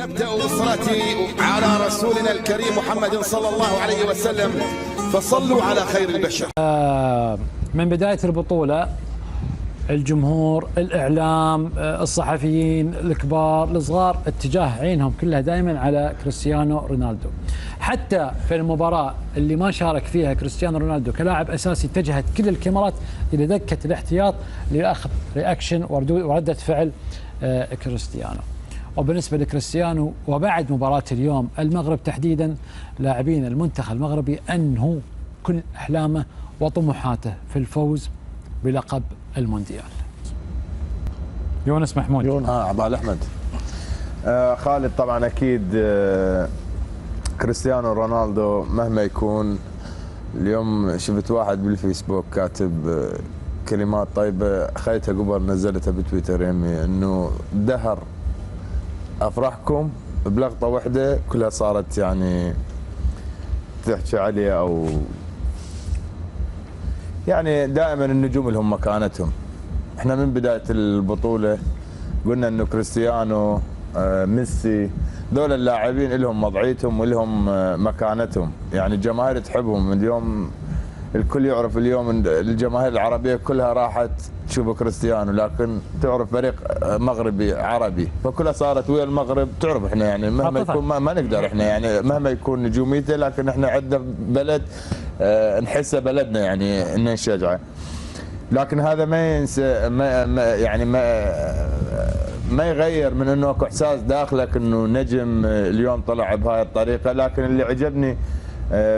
نبدأ بالصلاة على رسولنا الكريم محمد صلى الله عليه وسلم، فصلوا على خير البشر. من بداية البطولة الجمهور، الإعلام، الصحفيين الكبار الصغار، اتجاه عينهم كلها دائما على كريستيانو رونالدو. حتى في المباراة اللي ما شارك فيها كريستيانو رونالدو كلاعب أساسي اتجهت كل الكاميرات إلى دكة الاحتياط لأخذ رياكشن وردة فعل كريستيانو. وبالنسبة لكريستيانو وبعد مباراة اليوم المغرب تحديدا، لاعبين المنتخب المغربي أنهوا كل أحلامه وطموحاته في الفوز بلقب المونديال. يونس محمود. عبال أحمد. خالد طبعا أكيد كريستيانو رونالدو مهما يكون. اليوم شفت واحد بالفيسبوك كاتب كلمات طيبة خيتها قبل نزلتها بتويتر يمي انه دهر افراحكم بلقطة واحدة كلها صارت يعني تحكي عليه، او يعني دائما النجوم لهم مكانتهم. احنا من بداية البطولة قلنا انه كريستيانو ميسي دول اللاعبين لهم وضعيتهم ولهم مكانتهم، يعني الجماهير تحبهم. اليوم الكل يعرف اليوم الجماهير العربية كلها راحت تشوف كريستيانو، لكن تعرف فريق مغربي عربي فكلها صارت ويا المغرب. تعرف احنا يعني مهما يكون ما نقدر احنا يعني مهما يكون نجوميته، لكن احنا عندنا بلد نحسه بلدنا يعني ان نشجعه. لكن هذا ما ينسى ما يغير من انه اكو احساس داخلك انه نجم اليوم طلع بهاي الطريقه. لكن اللي عجبني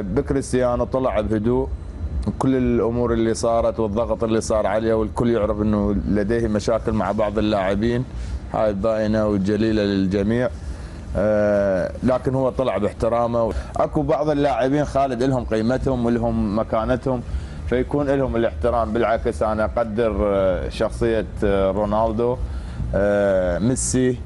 بكريستيانو طلع بهدوء، كل الامور اللي صارت والضغط اللي صار عليه والكل يعرف انه لديه مشاكل مع بعض اللاعبين، هاي باينه وجليله للجميع. لكن هو طلع باحترامه. اكو بعض اللاعبين خالد لهم قيمتهم ولهم مكانتهم فيكون لهم الاحترام. بالعكس انا اقدر شخصيه رونالدو، ميسي،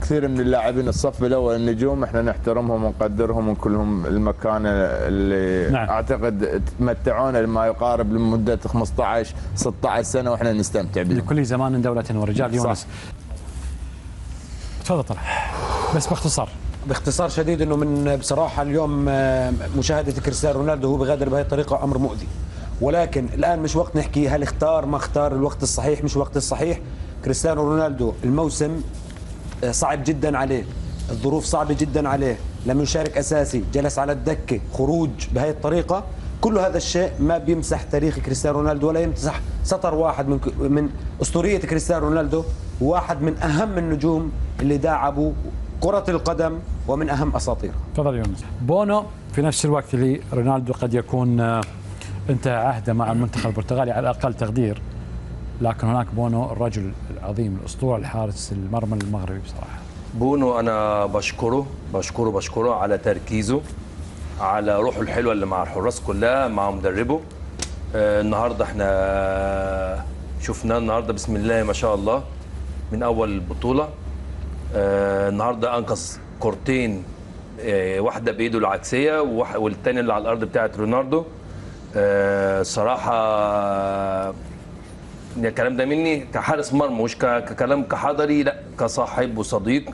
كثير من اللاعبين الصف الاول النجوم احنا نحترمهم ونقدرهم ونكلهم المكانه اللي نعم. اعتقد تمتعونا لما يقارب لمده 15 16 سنه واحنا نستمتع بهم. لكل زمان دوله ورجال. يونس تفضل طلع بس باختصار شديد، انه من بصراحه اليوم مشاهده كريستيانو رونالدو هو بغادر بهذه الطريقه امر مؤذي، ولكن الان مش وقت نحكي هل اختار ما اختار، الوقت الصحيح مش وقت الصحيح. كريستيانو رونالدو الموسم صعب جدا عليه، الظروف صعبه جدا عليه، لم يشارك اساسي، جلس على الدكه، خروج بهذه الطريقه، كل هذا الشيء ما بيمسح تاريخ كريستيانو رونالدو ولا يمسح سطر واحد من اسطوريه كريستيانو رونالدو، واحد من اهم النجوم اللي داعبوا كرة القدم ومن أهم أساطيرها. تفضل يونس. بونو في نفس الوقت اللي رونالدو قد يكون انتهى عهده مع المنتخب البرتغالي على أقل تقدير، لكن هناك بونو الرجل العظيم الأسطورة الحارس المرمى المغربي. بصراحة بونو أنا بشكره على تركيزه، على روحه الحلوة اللي مع الحراس كلها مع مدربه. النهارده احنا شفناه النهارده بسم الله ما شاء الله من أول البطولة. النهارده انقذ كورتين، واحده بايده العكسيه والثانيه اللي على الارض بتاعت رونالدو. صراحه الكلام ده مني كحارس مرمى مش ككلام كحضري، لا كصاحب وصديق.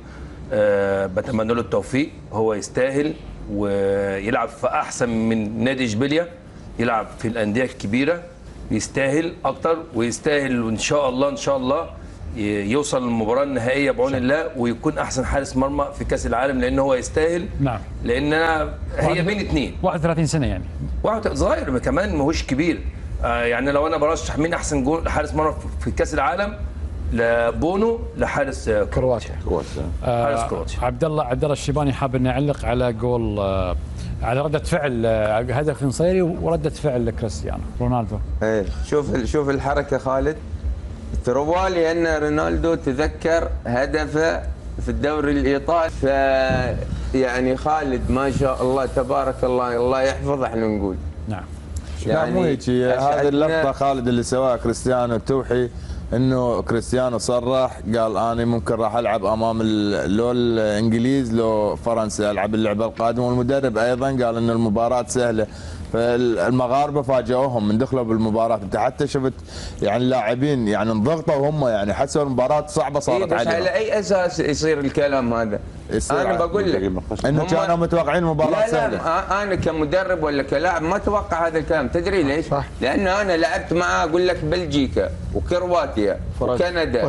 بتمنى له التوفيق، هو يستاهل ويلعب في احسن من نادي اشبيليا، يلعب في الانديه الكبيره، يستاهل اكتر ويستاهل. وان شاء الله يوصل للمباراه النهائيه بعون الله ويكون احسن حارس مرمى في كاس العالم، لان هو يستاهل. نعم. لان هي بين اثنين 31 سنه يعني واحد صغير كمان ماهوش كبير. يعني لو انا برشح مين احسن جول حارس مرمى في كاس العالم، لبونو لحارس كرواتيا. حارس كرواتيا. عبد الله الشيباني حاب انه يعلق على جول، على ردة فعل هدف نصيري وردة فعل كريستيانو رونالدو. ايه شوف الحركه خالد. تروالي ان رونالدو تذكر هدفه في الدوري الايطالي، ف يعني خالد ما شاء الله تبارك الله يحفظه احنا نقول. نعم. يعني مو هيك هذه اللقطه خالد اللي سواها كريستيانو توحي انه كريستيانو صرح قال انا ممكن راح العب امام لو الانجليز لو فرنسا العب اللعبه القادمه، والمدرب ايضا قال انه المباراه سهله. فالمغاربه فاجئوهم من دخلوا بالمباراه، انت حتى شفت يعني اللاعبين يعني انضغطوا هم، يعني حسوا المباراه صعبه صارت بس عليهم. على اي اساس يصير الكلام هذا؟ انا بقول لك انه هم- كانوا متوقعين المباراه لا سهله. لا انا كمدرب ولا كلاعب ما اتوقع هذا الكلام. تدري ليش؟ صح. لان انا لعبت معاه اقول لك بلجيكا وكرواتيا وكندا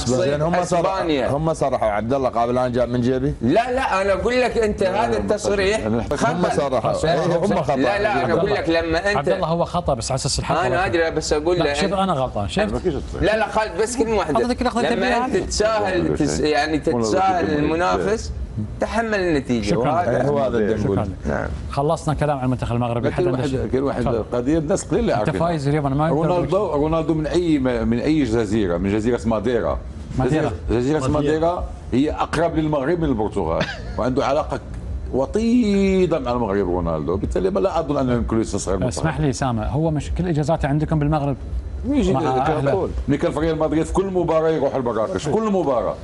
زين هم واسبانيا. هم صرحوا عبد الله قابل انا جاب من جيبي. لا انا اقول لك انت هذا التصريح هم خطأ. صرحوا هم خطا. لا انا اقول لك لما عبد الله انت هو خطا بس على اساس الحق. انا ادري بس اقول لا له شوف انا غلطان شفت. لا خالد بس كلمه واحده. حضرتك لحظة لما تبيها انت هذه. تتساهل يعني تتساهل المنافس تحمل النتيجه. شكراً. إيه هو هذا اللي شكرا نقول. لك. نعم. خلصنا كلام عن المنتخب المغربي. كل واحد تفضل. قضيه الناس قليله انت عارفينها. فايز اليوم انا ما رونالدو من اي جزيره، من جزيره اسمها ماديرا. ماديرا. جزيره اسمها ماديرا هي اقرب للمغرب من البرتغال وعنده علاقه وطيده مع المغرب رونالدو، بالتالي لا اظن انه يمكن يستصغر. اسمح لي سامة، هو مش كل اجازاته عندكم بالمغرب؟ يجي مع أهله. من كان فريق مدريد في كل مباراه يروح المراكش، كل مباراه.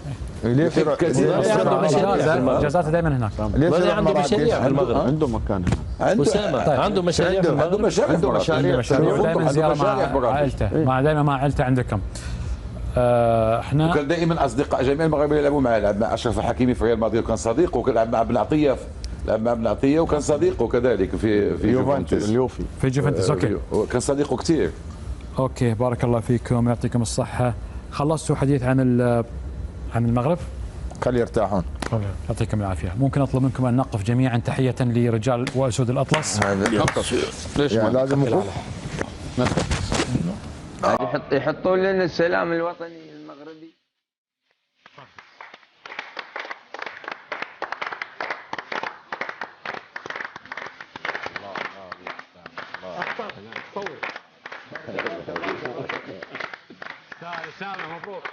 ليش اجازاته دائما هناك. ليش عنده عنده مشاريع في المغرب. عنده مكان عنده مشاريع في عنده المغرب. مشاريع عنده مشاريع. دائما زياره مشاريع في مع مراكش. عائلته، دائما مع عائلته عندكم. احنا وكان دائما اصدقاء جميع المغاربه يلعبوا معه، لعب مع اشرف الحكيمي في ريال مدريد وكان صديقه، وكان لعب مع ابن عطيه وكان صديقه كذلك في يوفنتوس. اليوفي في جوفنتوس. اوكي كان صديقه كثير. اوكي بارك الله فيكم يعطيكم الصحه. خلصتوا حديث عن المغرب؟ خلي يرتاحون. يعطيكم العافيه. ممكن اطلب منكم ان نقف جميعا تحيه لرجال واسود الاطلس. يعني لازم نقول يحطون لنا السلام الوطني المغربي. سامح مبروك.